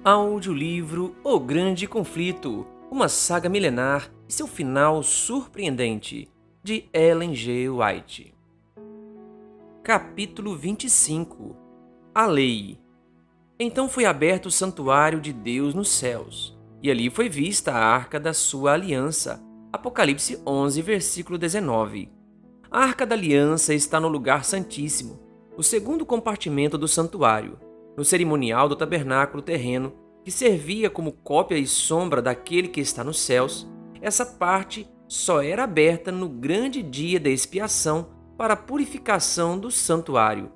Audiolivro O Grande Conflito, uma saga milenar e seu final surpreendente, de Ellen G. White. Capítulo 25. A Lei. Então foi aberto o santuário de Deus nos céus, e ali foi vista a arca da sua aliança. Apocalipse 11, versículo 19. A arca da aliança está no lugar santíssimo, o segundo compartimento do santuário, no cerimonial do tabernáculo terreno, que servia como cópia e sombra daquele que está nos céus. Essa parte só era aberta no grande dia da expiação para a purificação do santuário.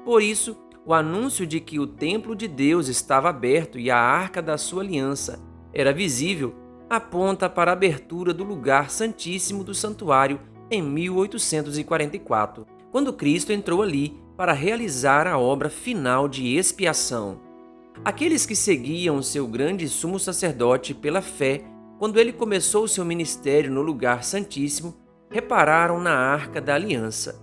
Por isso, o anúncio de que o templo de Deus estava aberto e a arca da sua aliança era visível aponta para a abertura do lugar santíssimo do santuário em 1844, quando Cristo entrou ali para realizar a obra final de expiação. Aqueles que seguiam seu grande sumo sacerdote pela fé, quando ele começou seu ministério no lugar santíssimo, repararam na arca da aliança.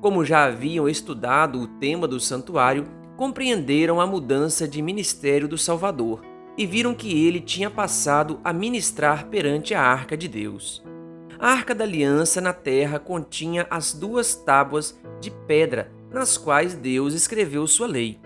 Como já haviam estudado o tema do santuário, compreenderam a mudança de ministério do Salvador e viram que ele tinha passado a ministrar perante a arca de Deus. A arca da aliança na terra continha as duas tábuas de pedra nas quais Deus escreveu sua lei.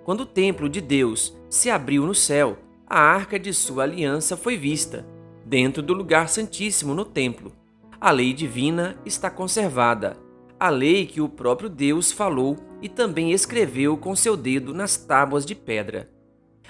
Quando o templo de Deus se abriu no céu, a arca de sua aliança foi vista, dentro do lugar santíssimo no templo. A lei divina está conservada, a lei que o próprio Deus falou e também escreveu com seu dedo nas tábuas de pedra.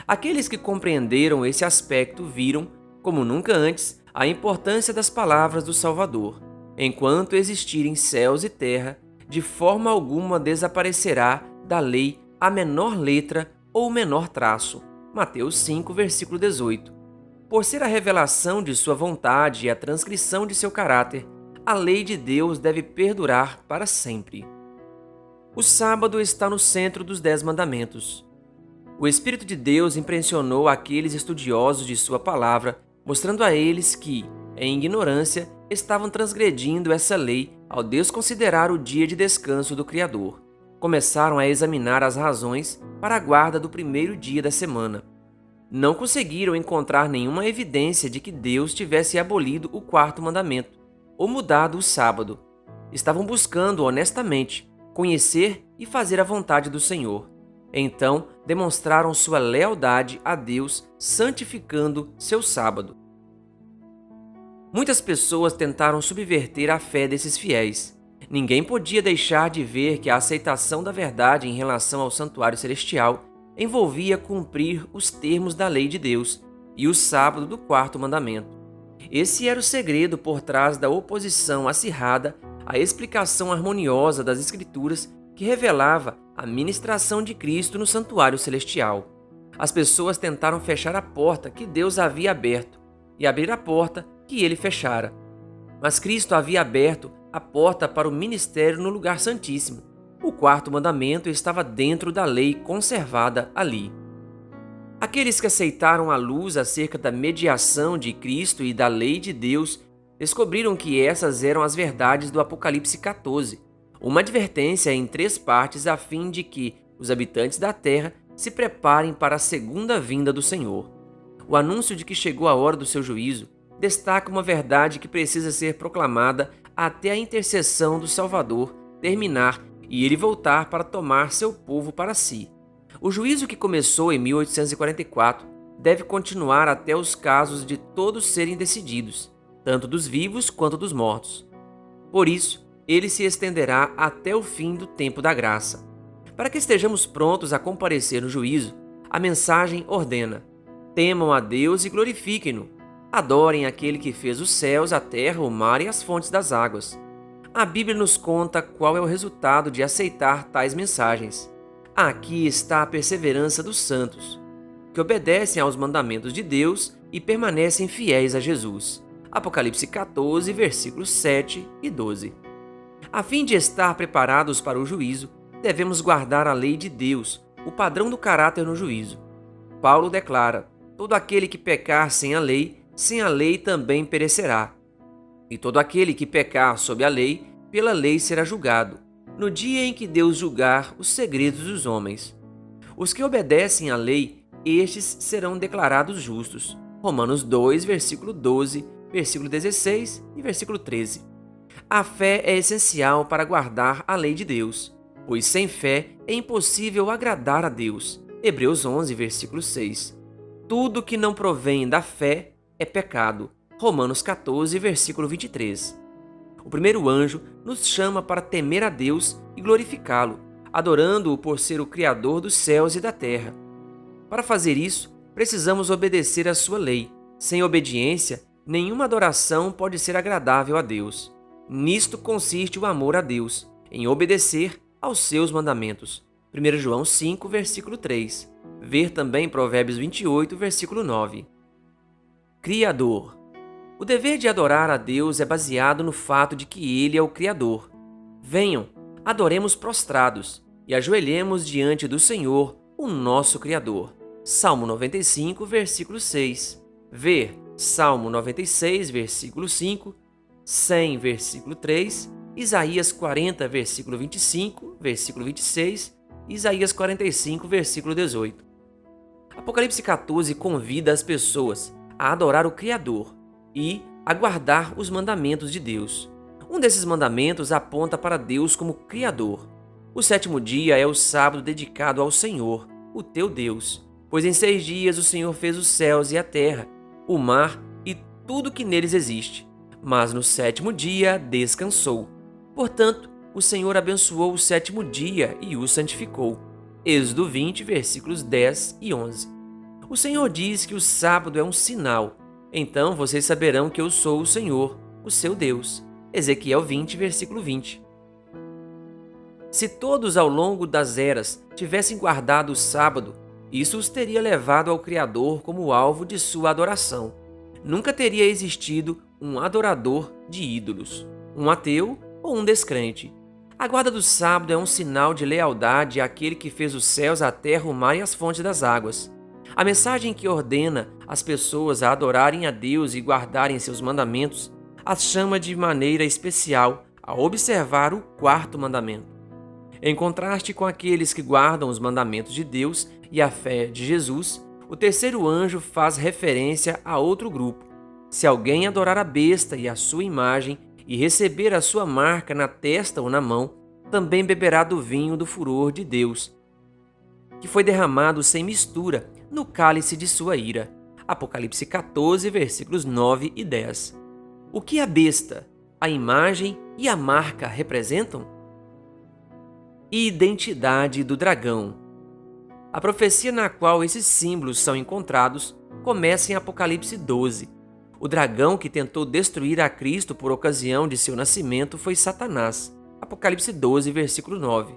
Aqueles que compreenderam esse aspecto viram, como nunca antes, a importância das palavras do Salvador. Enquanto existirem céus e terra, de forma alguma desaparecerá da lei a menor letra ou menor traço. Mateus 5, versículo 18. Por ser a revelação de sua vontade e a transcrição de seu caráter, a lei de Deus deve perdurar para sempre. O sábado está no centro dos 10 mandamentos. O Espírito de Deus impressionou aqueles estudiosos de sua palavra, mostrando a eles que, em ignorância, estavam transgredindo essa lei ao desconsiderar o dia de descanso do Criador. Começaram a examinar as razões para a guarda do primeiro dia da semana. Não conseguiram encontrar nenhuma evidência de que Deus tivesse abolido o quarto mandamento ou mudado o sábado. Estavam buscando honestamente conhecer e fazer a vontade do Senhor. Então, demonstraram sua lealdade a Deus, santificando seu sábado. Muitas pessoas tentaram subverter a fé desses fiéis. Ninguém podia deixar de ver que a aceitação da verdade em relação ao santuário celestial envolvia cumprir os termos da lei de Deus e o sábado do quarto mandamento. Esse era o segredo por trás da oposição acirrada à explicação harmoniosa das Escrituras que revelava a ministração de Cristo no santuário celestial. As pessoas tentaram fechar a porta que Deus havia aberto e abrir a porta que ele fechara. Mas Cristo havia aberto a porta para o ministério no lugar santíssimo. O quarto mandamento estava dentro da lei conservada ali. Aqueles que aceitaram a luz acerca da mediação de Cristo e da lei de Deus descobriram que essas eram as verdades do Apocalipse 14, uma advertência em 3 partes a fim de que os habitantes da terra se preparem para a segunda vinda do Senhor. O anúncio de que chegou a hora do seu juízo destaca uma verdade que precisa ser proclamada até a intercessão do Salvador terminar e ele voltar para tomar seu povo para si. O juízo que começou em 1844 deve continuar até os casos de todos serem decididos, tanto dos vivos quanto dos mortos. Por isso, ele se estenderá até o fim do tempo da graça. Para que estejamos prontos a comparecer no juízo, a mensagem ordena: temam a Deus e glorifiquem-no. Adorem aquele que fez os céus, a terra, o mar e as fontes das águas. A Bíblia nos conta qual é o resultado de aceitar tais mensagens. Aqui está a perseverança dos santos, que obedecem aos mandamentos de Deus e permanecem fiéis a Jesus. Apocalipse 14, versículos 7 e 12. A fim de estar preparados para o juízo, devemos guardar a lei de Deus, o padrão do caráter no juízo. Paulo declara: todo aquele que pecar sem a lei também perecerá. E todo aquele que pecar sob a lei, pela lei será julgado, no dia em que Deus julgar os segredos dos homens. Os que obedecem à lei estes serão declarados justos. Romanos 2, versículo 12, versículo 16 e versículo 13. A fé é essencial para guardar a lei de Deus, pois sem fé é impossível agradar a Deus. Hebreus 11, versículo 6. Tudo que não provém da fé é pecado. Romanos 14, versículo 23. O primeiro anjo nos chama para temer a Deus e glorificá-lo, adorando-o por ser o Criador dos céus e da terra. Para fazer isso, precisamos obedecer à sua lei. Sem obediência, nenhuma adoração pode ser agradável a Deus. Nisto consiste o amor a Deus, em obedecer aos seus mandamentos. 1 João 5, versículo 3. Ver também Provérbios 28, versículo 9. Criador. O dever de adorar a Deus é baseado no fato de que Ele é o Criador. Venham, adoremos prostrados e ajoelhemos diante do Senhor, o nosso Criador. Salmo 95, versículo 6. Ver Salmo 96, versículo 5, 100, versículo 3, Isaías 40, versículo 25, versículo 26, e Isaías 45, versículo 18. Apocalipse 14 convida as pessoas a adorar o Criador e a guardar os mandamentos de Deus. Um desses mandamentos aponta para Deus como Criador. O sétimo dia é o sábado dedicado ao Senhor, o teu Deus, pois em 6 dias o Senhor fez os céus e a terra, o mar e tudo que neles existe. Mas no sétimo dia descansou. Portanto, o Senhor abençoou o sétimo dia e o santificou. Êxodo 20, versículos 10 e 11. O Senhor diz que o sábado é um sinal. Então vocês saberão que eu sou o Senhor, o seu Deus. Ezequiel 20, versículo 20. Se todos ao longo das eras tivessem guardado o sábado, isso os teria levado ao Criador como alvo de sua adoração. Nunca teria existido um adorador de ídolos, um ateu ou um descrente. A guarda do sábado é um sinal de lealdade àquele que fez os céus, a terra, o mar e as fontes das águas. A mensagem que ordena as pessoas a adorarem a Deus e guardarem seus mandamentos as chama de maneira especial a observar o quarto mandamento. Em contraste com aqueles que guardam os mandamentos de Deus e a fé de Jesus, o terceiro anjo faz referência a outro grupo. Se alguém adorar a besta e a sua imagem e receber a sua marca na testa ou na mão, também beberá do vinho do furor de Deus, que foi derramado sem mistura no cálice de sua ira. Apocalipse 14, versículos 9 e 10. O que a besta, a imagem e a marca representam? Identidade do dragão. A profecia na qual esses símbolos são encontrados começa em Apocalipse 12. O dragão que tentou destruir a Cristo por ocasião de seu nascimento foi Satanás. Apocalipse 12, versículo 9.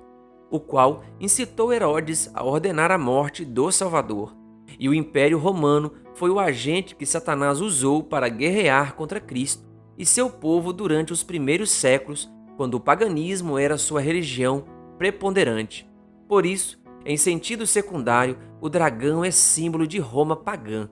O qual incitou Herodes a ordenar a morte do Salvador. E o Império Romano foi o agente que Satanás usou para guerrear contra Cristo e seu povo durante os primeiros séculos, quando o paganismo era sua religião preponderante. Por isso, em sentido secundário, o dragão é símbolo de Roma pagã.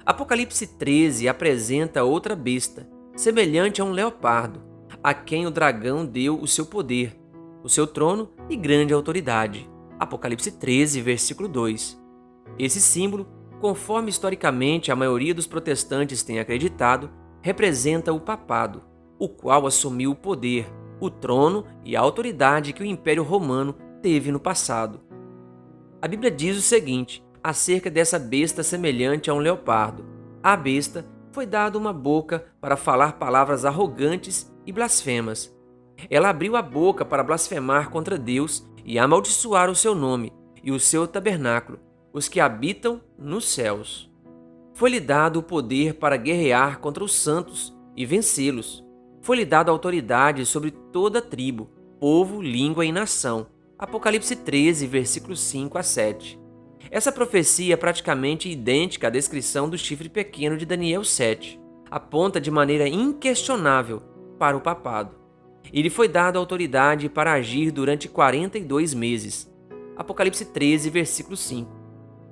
Apocalipse 13 apresenta outra besta, semelhante a um leopardo, a quem o dragão deu o seu poder, o seu trono e grande autoridade. Apocalipse 13, versículo 2. Esse símbolo, conforme historicamente a maioria dos protestantes tem acreditado, representa o papado, o qual assumiu o poder, o trono e a autoridade que o Império Romano teve no passado. A Bíblia diz o seguinte acerca dessa besta semelhante a um leopardo: à besta foi dada uma boca para falar palavras arrogantes e blasfemas. Ela abriu a boca para blasfemar contra Deus e amaldiçoar o seu nome e o seu tabernáculo, os que habitam nos céus. Foi-lhe dado o poder para guerrear contra os santos e vencê-los. Foi-lhe dado autoridade sobre toda tribo, povo, língua e nação. Apocalipse 13, versículos 5 a 7. Essa profecia é praticamente idêntica à descrição do chifre pequeno de Daniel 7. Aponta de maneira inquestionável para o papado. E lhe foi dada autoridade para agir durante 42 meses. Apocalipse 13, versículo 5.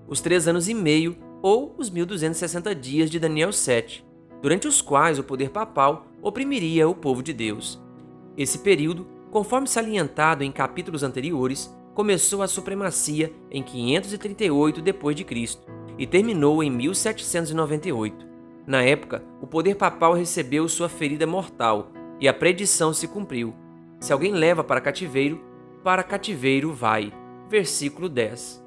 Os 3 anos e meio, ou os 1260 dias de Daniel 7, durante os quais o poder papal oprimiria o povo de Deus. Esse período, conforme salientado em capítulos anteriores, começou a supremacia em 538 d.C. e terminou em 1798. Na época, o poder papal recebeu sua ferida mortal e a predição se cumpriu. Se alguém leva para cativeiro vai. Versículo 10.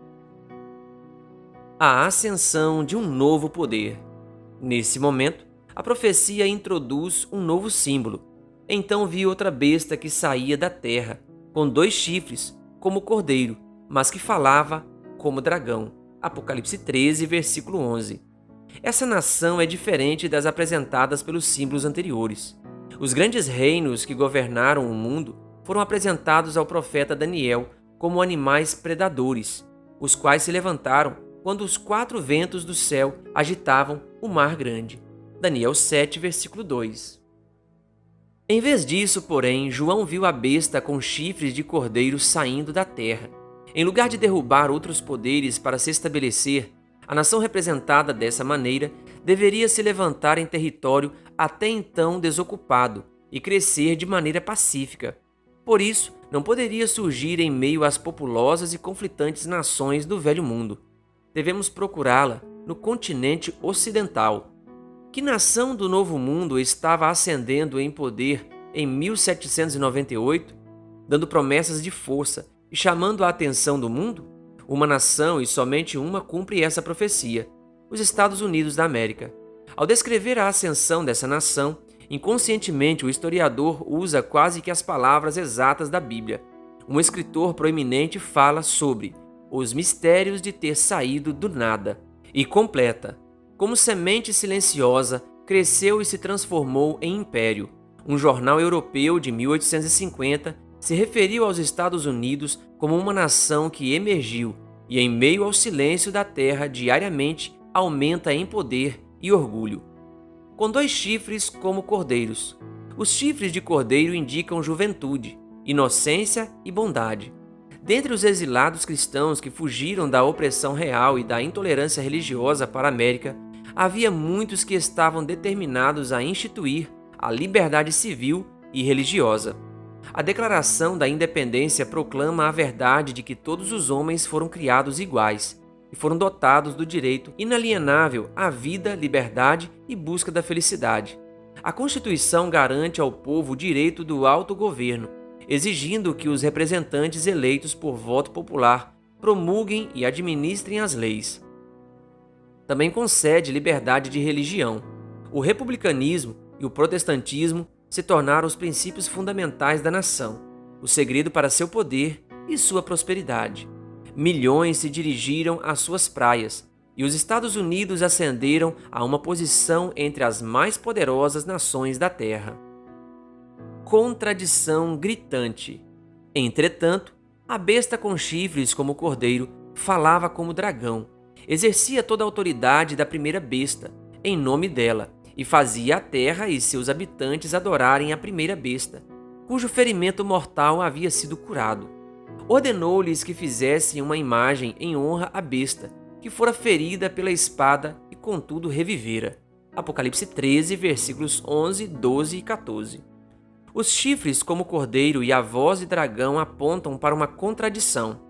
A ascensão de um novo poder. Nesse momento, a profecia introduz um novo símbolo. Então vi outra besta que saía da terra, com 2 chifres, como cordeiro, mas que falava como dragão. Apocalipse 13, versículo 11. Essa nação é diferente das apresentadas pelos símbolos anteriores. Os grandes reinos que governaram o mundo foram apresentados ao profeta Daniel como animais predadores, os quais se levantaram quando os 4 ventos do céu agitavam o mar grande. Daniel 7, versículo 2. Em vez disso, porém, João viu a besta com chifres de cordeiro saindo da terra. Em lugar de derrubar outros poderes para se estabelecer, a nação representada dessa maneira deveria se levantar em território até então desocupado e crescer de maneira pacífica. Por isso, não poderia surgir em meio às populosas e conflitantes nações do Velho Mundo. Devemos procurá-la no continente ocidental. Que nação do Novo Mundo estava ascendendo em poder em 1798, dando promessas de força e chamando a atenção do mundo? Uma nação, e somente uma, cumpre essa profecia: os Estados Unidos da América. Ao descrever a ascensão dessa nação, inconscientemente o historiador usa quase que as palavras exatas da Bíblia. Um escritor proeminente fala sobre os mistérios de ter saído do nada e completa: como semente silenciosa, cresceu e se transformou em império. Um jornal europeu de 1850 se referiu aos Estados Unidos como uma nação que emergiu e, em meio ao silêncio da terra, diariamente aumenta em poder e orgulho. Com 2 chifres como cordeiros. Os chifres de cordeiro indicam juventude, inocência e bondade. Dentre os exilados cristãos que fugiram da opressão real e da intolerância religiosa para a América, havia muitos que estavam determinados a instituir a liberdade civil e religiosa. A Declaração da Independência proclama a verdade de que todos os homens foram criados iguais e foram dotados do direito inalienável à vida, liberdade e busca da felicidade. A Constituição garante ao povo o direito do autogoverno, exigindo que os representantes eleitos por voto popular promulguem e administrem as leis. Também concede liberdade de religião. O republicanismo e o protestantismo se tornaram os princípios fundamentais da nação, o segredo para seu poder e sua prosperidade. Milhões se dirigiram às suas praias, e os Estados Unidos ascenderam a uma posição entre as mais poderosas nações da Terra. Contradição gritante. Entretanto, a besta com chifres como cordeiro falava como dragão, exercia toda a autoridade da primeira besta, em nome dela, e fazia a terra e seus habitantes adorarem a primeira besta, cujo ferimento mortal havia sido curado. Ordenou-lhes que fizessem uma imagem em honra à besta, que fora ferida pela espada e contudo revivera. Apocalipse 13, versículos 11, 12 e 14. Os chifres como cordeiro e a voz de dragão apontam para uma contradição.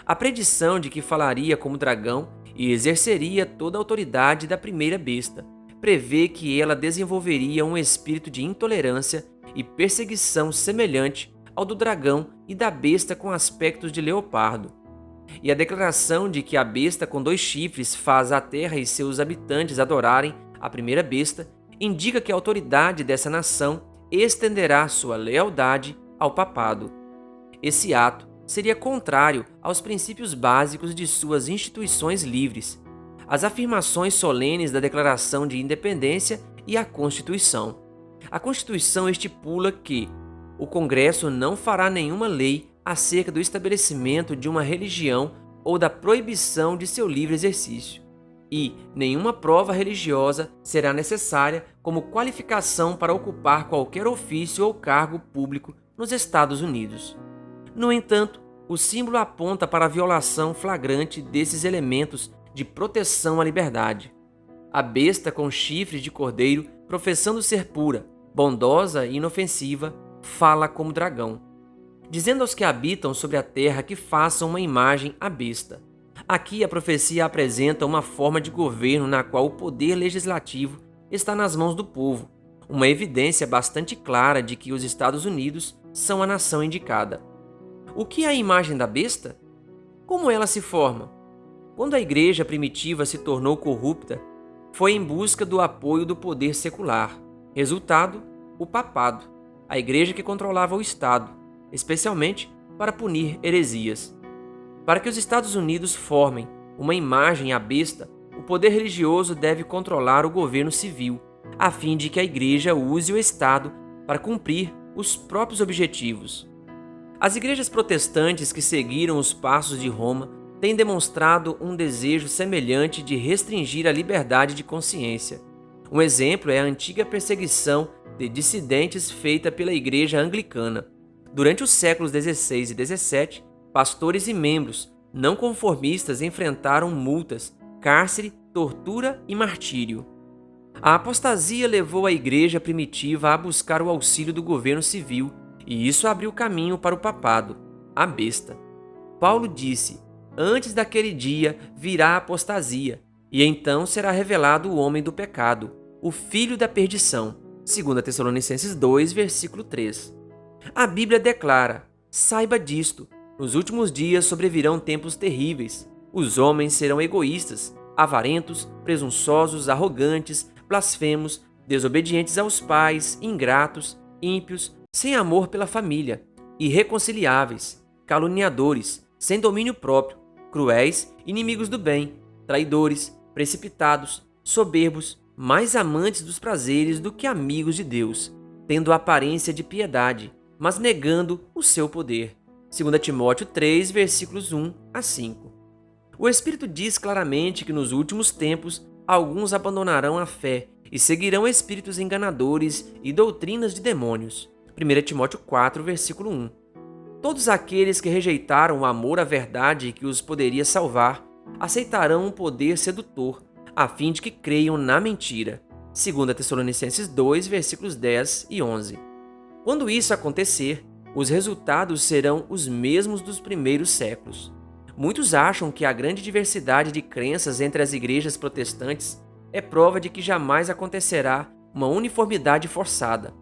A predição de que falaria como dragão e exerceria toda a autoridade da primeira besta prevê que ela desenvolveria um espírito de intolerância e perseguição semelhante ao do dragão e da besta com aspectos de leopardo. E a declaração de que a besta com 2 chifres faz a terra e seus habitantes adorarem a primeira besta indica que a autoridade dessa nação estenderá sua lealdade ao papado. Esse ato seria contrário aos princípios básicos de suas instituições livres, as afirmações solenes da Declaração de Independência e a Constituição. A Constituição estipula que o Congresso não fará nenhuma lei acerca do estabelecimento de uma religião ou da proibição de seu livre exercício, e nenhuma prova religiosa será necessária como qualificação para ocupar qualquer ofício ou cargo público nos Estados Unidos. No entanto, o símbolo aponta para a violação flagrante desses elementos de proteção à liberdade. A besta com chifres de cordeiro, professando ser pura, bondosa e inofensiva, fala como dragão. dizendo aos que habitam sobre a terra que façam uma imagem à besta. Aqui a profecia apresenta uma forma de governo na qual o poder legislativo está nas mãos do povo, uma evidência bastante clara de que os Estados Unidos são a nação indicada. O que é a imagem da besta? Como ela se forma? Quando a igreja primitiva se tornou corrupta, foi em busca do apoio do poder secular. Resultado, o papado, a igreja que controlava o Estado, especialmente para punir heresias. Para que os Estados Unidos formem uma imagem à besta, o poder religioso deve controlar o governo civil, a fim de que a igreja use o Estado para cumprir os próprios objetivos. As igrejas protestantes que seguiram os passos de Roma têm demonstrado um desejo semelhante de restringir a liberdade de consciência. Um exemplo é a antiga perseguição de dissidentes feita pela Igreja Anglicana. Durante os séculos XVI e XVII, pastores e membros não conformistas enfrentaram multas, cárcere, tortura e martírio. A apostasia levou a igreja primitiva a buscar o auxílio do governo civil, e isso abriu caminho para o papado, a besta. Paulo disse: "Antes daquele dia virá a apostasia, e então será revelado o homem do pecado, o filho da perdição." 2 Tessalonicenses 2, versículo 3. A Bíblia declara: "Saiba disto, nos últimos dias sobrevirão tempos terríveis. Os homens serão egoístas, avarentos, presunçosos, arrogantes, blasfemos, desobedientes aos pais, ingratos, ímpios, sem amor pela família, irreconciliáveis, caluniadores, sem domínio próprio, cruéis, inimigos do bem, traidores, precipitados, soberbos, mais amantes dos prazeres do que amigos de Deus, tendo aparência de piedade, mas negando o seu poder." 2 Timóteo 3, versículos 1 a 5. O Espírito diz claramente que nos últimos tempos alguns abandonarão a fé e seguirão espíritos enganadores e doutrinas de demônios. 1 Timóteo 4, versículo 1. Todos aqueles que rejeitaram o amor à verdade que os poderia salvar aceitarão um poder sedutor, a fim de que creiam na mentira. 2 Tessalonicenses 2, versículos 10 e 11. Quando isso acontecer, os resultados serão os mesmos dos primeiros séculos. Muitos acham que a grande diversidade de crenças entre as igrejas protestantes é prova de que jamais acontecerá uma uniformidade forçada.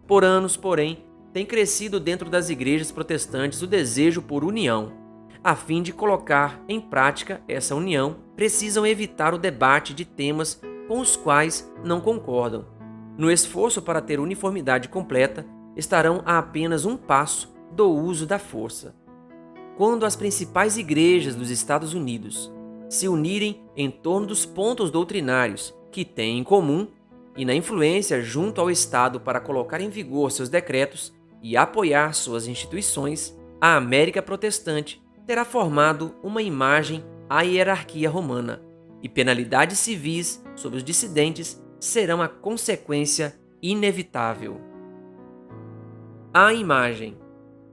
Por anos, porém, tem crescido dentro das igrejas protestantes o desejo por união. A fim de colocar em prática essa união, precisam evitar o debate de temas com os quais não concordam. No esforço para ter uniformidade completa, estarão a apenas um passo do uso da força. Quando as principais igrejas dos Estados Unidos se unirem em torno dos pontos doutrinários que têm em comum e na influência junto ao Estado para colocar em vigor seus decretos e apoiar suas instituições, a América protestante terá formado uma imagem à hierarquia romana, e penalidades civis sobre os dissidentes serão a consequência inevitável. A imagem.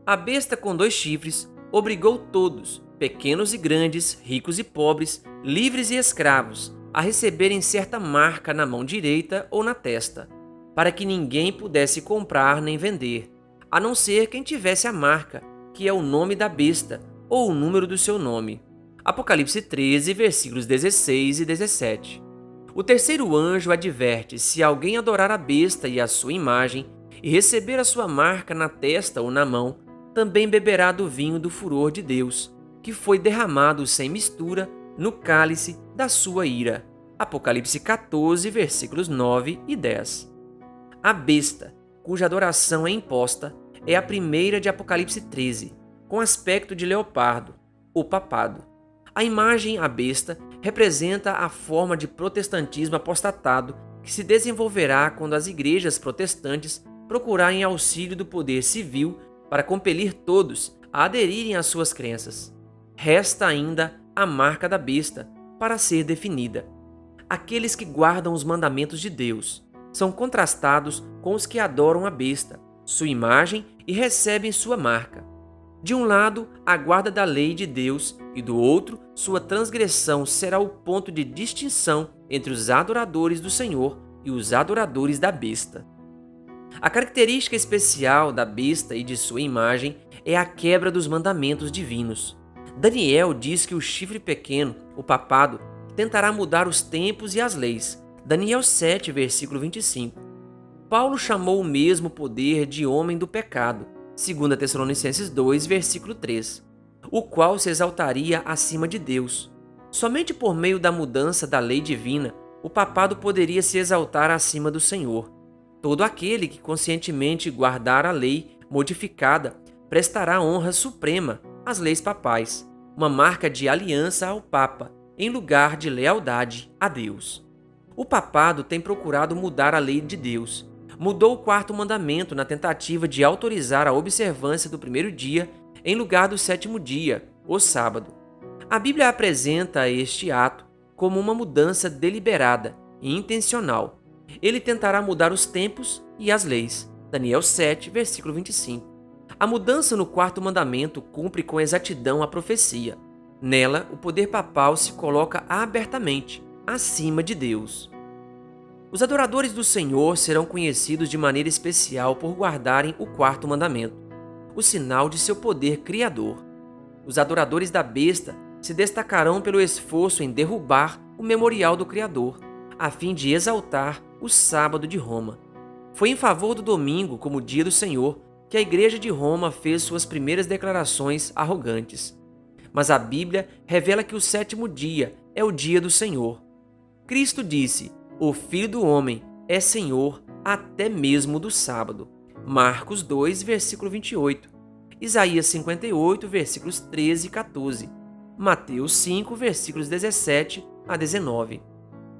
A besta com 2 chifres obrigou todos, pequenos e grandes, ricos e pobres, livres e escravos, a receberem certa marca na mão direita ou na testa, para que ninguém pudesse comprar nem vender, a não ser quem tivesse a marca, que é o nome da besta ou o número do seu nome. Apocalipse 13, versículos 16 e 17. O terceiro anjo adverte: se alguém adorar a besta e a sua imagem e receber a sua marca na testa ou na mão, também beberá do vinho do furor de Deus, que foi derramado sem mistura no cálice da sua ira. Apocalipse 14, versículos 9 e 10. A besta, cuja adoração é imposta, é a primeira de Apocalipse 13, com aspecto de leopardo, o papado. A imagem à besta representa a forma de protestantismo apostatado que se desenvolverá quando as igrejas protestantes procurarem auxílio do poder civil para compelir todos a aderirem às suas crenças. Resta ainda a marca da besta para ser definida. Aqueles que guardam os mandamentos de Deus são contrastados com os que adoram a besta, sua imagem e recebem sua marca. De um lado, a guarda da lei de Deus e do outro, sua transgressão será o ponto de distinção entre os adoradores do Senhor e os adoradores da besta. A característica especial da besta e de sua imagem é a quebra dos mandamentos divinos. Daniel diz que o chifre pequeno, o papado, tentará mudar os tempos e as leis. Daniel 7, versículo 25. Paulo chamou o mesmo poder de homem do pecado, 2 Tessalonicenses 2, versículo 3, o qual se exaltaria acima de Deus. Somente por meio da mudança da lei divina, o papado poderia se exaltar acima do Senhor. Todo aquele que conscientemente guardar a lei modificada prestará honra suprema às leis papais, uma marca de aliança ao Papa, em lugar de lealdade a Deus. O papado tem procurado mudar a lei de Deus. Mudou o quarto mandamento na tentativa de autorizar a observância do primeiro dia em lugar do sétimo dia, o sábado. A Bíblia apresenta este ato como uma mudança deliberada e intencional. Ele tentará mudar os tempos e as leis. Daniel 7, versículo 25. A mudança no quarto mandamento cumpre com exatidão a profecia. Nela, o poder papal se coloca abertamente acima de Deus. Os adoradores do Senhor serão conhecidos de maneira especial por guardarem o quarto mandamento, o sinal de seu poder criador. Os adoradores da besta se destacarão pelo esforço em derrubar o memorial do Criador, a fim de exaltar o sábado de Roma. Foi em favor do domingo como dia do Senhor que a Igreja de Roma fez suas primeiras declarações arrogantes. Mas a Bíblia revela que o sétimo dia é o dia do Senhor. Cristo disse: "O Filho do Homem é Senhor até mesmo do sábado." Marcos 2, versículo 28. Isaías 58, versículos 13 e 14. Mateus 5, versículos 17 a 19.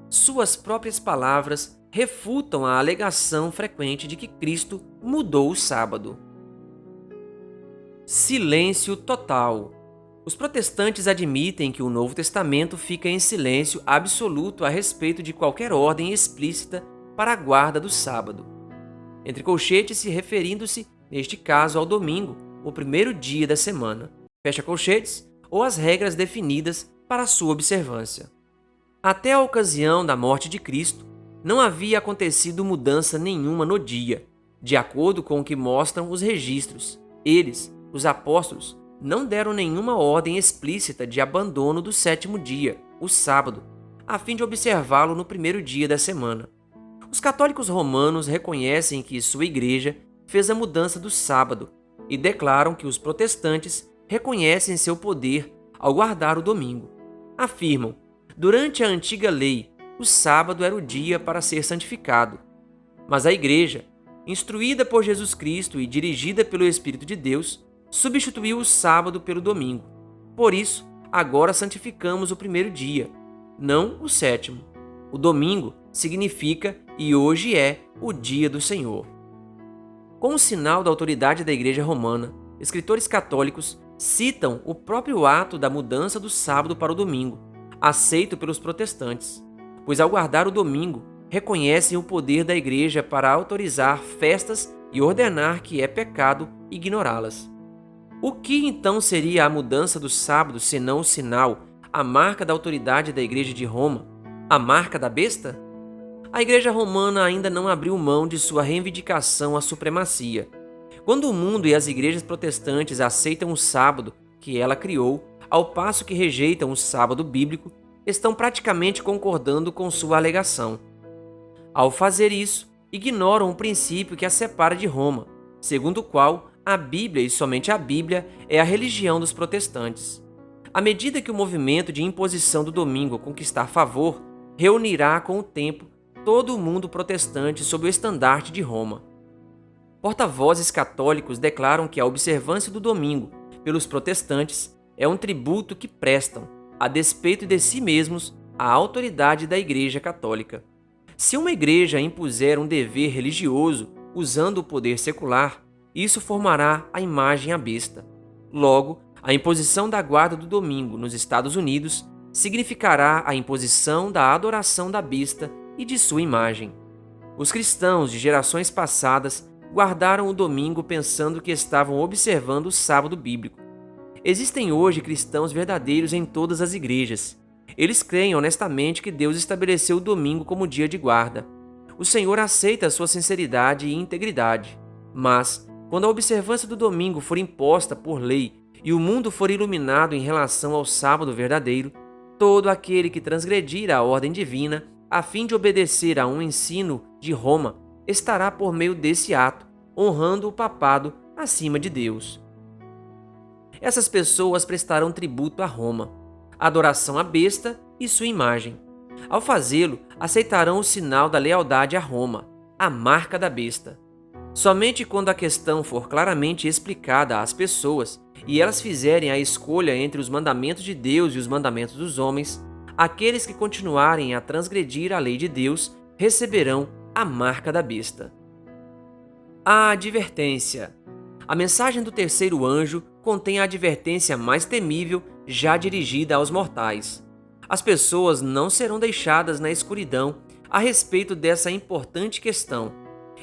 Suas próprias palavras refutam a alegação frequente de que Cristo mudou o sábado. Silêncio total. Os protestantes admitem que o Novo Testamento fica em silêncio absoluto a respeito de qualquer ordem explícita para a guarda do sábado. Entre colchetes, se referindo-se, neste caso, ao domingo, o primeiro dia da semana. Fecha colchetes, ou as regras definidas para sua observância. Até a ocasião da morte de Cristo, não havia acontecido mudança nenhuma no dia, de acordo com o que mostram os registros. Eles, os apóstolos, não deram nenhuma ordem explícita de abandono do sétimo dia, o sábado, a fim de observá-lo no primeiro dia da semana. Os católicos romanos reconhecem que sua igreja fez a mudança do sábado e declaram que os protestantes reconhecem seu poder ao guardar o domingo. Afirmam: durante a antiga lei, o sábado era o dia para ser santificado. Mas a igreja, instruída por Jesus Cristo e dirigida pelo Espírito de Deus, substituiu o sábado pelo domingo. Por isso, agora santificamos o primeiro dia, não o sétimo. O domingo significa e hoje é o dia do Senhor. Com o sinal da autoridade da Igreja Romana, escritores católicos citam o próprio ato da mudança do sábado para o domingo, aceito pelos protestantes, pois ao guardar o domingo, reconhecem o poder da Igreja para autorizar festas e ordenar que é pecado ignorá-las. O que então seria a mudança do sábado senão o sinal, a marca da autoridade da Igreja de Roma, a marca da besta? A Igreja Romana ainda não abriu mão de sua reivindicação à supremacia. Quando o mundo e as igrejas protestantes aceitam o sábado que ela criou, ao passo que rejeitam o sábado bíblico, estão praticamente concordando com sua alegação. Ao fazer isso, ignoram o princípio que a separa de Roma, segundo o qual a Bíblia e somente a Bíblia é a religião dos protestantes. À medida que o movimento de imposição do domingo conquistar favor, reunirá com o tempo todo o mundo protestante sob o estandarte de Roma. Porta-vozes católicos declaram que a observância do domingo pelos protestantes é um tributo que prestam, a despeito de si mesmos, à autoridade da Igreja Católica. Se uma igreja impuser um dever religioso usando o poder secular, isso formará a imagem à besta. Logo, a imposição da guarda do domingo nos Estados Unidos significará a imposição da adoração da besta e de sua imagem. Os cristãos de gerações passadas guardaram o domingo pensando que estavam observando o sábado bíblico. Existem hoje cristãos verdadeiros em todas as igrejas. Eles creem honestamente que Deus estabeleceu o domingo como dia de guarda. O Senhor aceita sua sinceridade e integridade, mas, quando a observância do domingo for imposta por lei e o mundo for iluminado em relação ao sábado verdadeiro, todo aquele que transgredir a ordem divina, a fim de obedecer a um ensino de Roma, estará por meio desse ato, honrando o papado acima de Deus. Essas pessoas prestarão tributo a Roma, adoração à besta e sua imagem. Ao fazê-lo, aceitarão o sinal da lealdade a Roma, a marca da besta. Somente quando a questão for claramente explicada às pessoas e elas fizerem a escolha entre os mandamentos de Deus e os mandamentos dos homens, aqueles que continuarem a transgredir a lei de Deus receberão a marca da besta. A advertência. A mensagem do terceiro anjo contém a advertência mais temível já dirigida aos mortais. As pessoas não serão deixadas na escuridão a respeito dessa importante questão.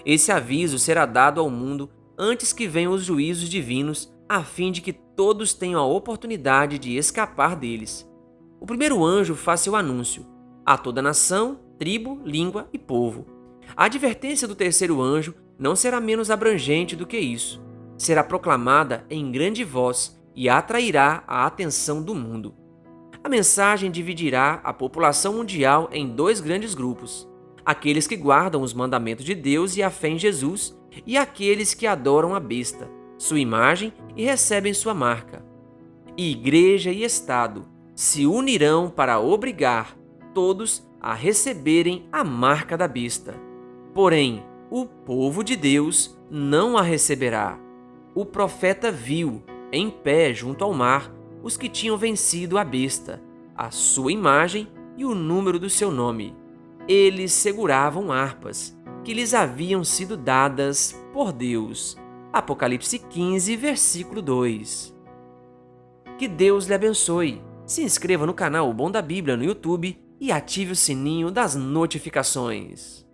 Esse aviso será dado ao mundo antes que venham os juízos divinos, a fim de que todos tenham a oportunidade de escapar deles. O primeiro anjo faz seu anúncio a toda nação, tribo, língua e povo. A advertência do terceiro anjo não será menos abrangente do que isso. Será proclamada em grande voz e atrairá a atenção do mundo. A mensagem dividirá a população mundial em dois grandes grupos: aqueles que guardam os mandamentos de Deus e a fé em Jesus, e aqueles que adoram a besta, sua imagem e recebem sua marca. Igreja e Estado se unirão para obrigar todos a receberem a marca da besta. Porém, o povo de Deus não a receberá. O profeta viu, em pé junto ao mar, os que tinham vencido a besta, a sua imagem e o número do seu nome. Eles seguravam harpas, que lhes haviam sido dadas por Deus. Apocalipse 15, versículo 2. Que Deus lhe abençoe. Se inscreva no canal O Bom da Bíblia no YouTube e ative o sininho das notificações.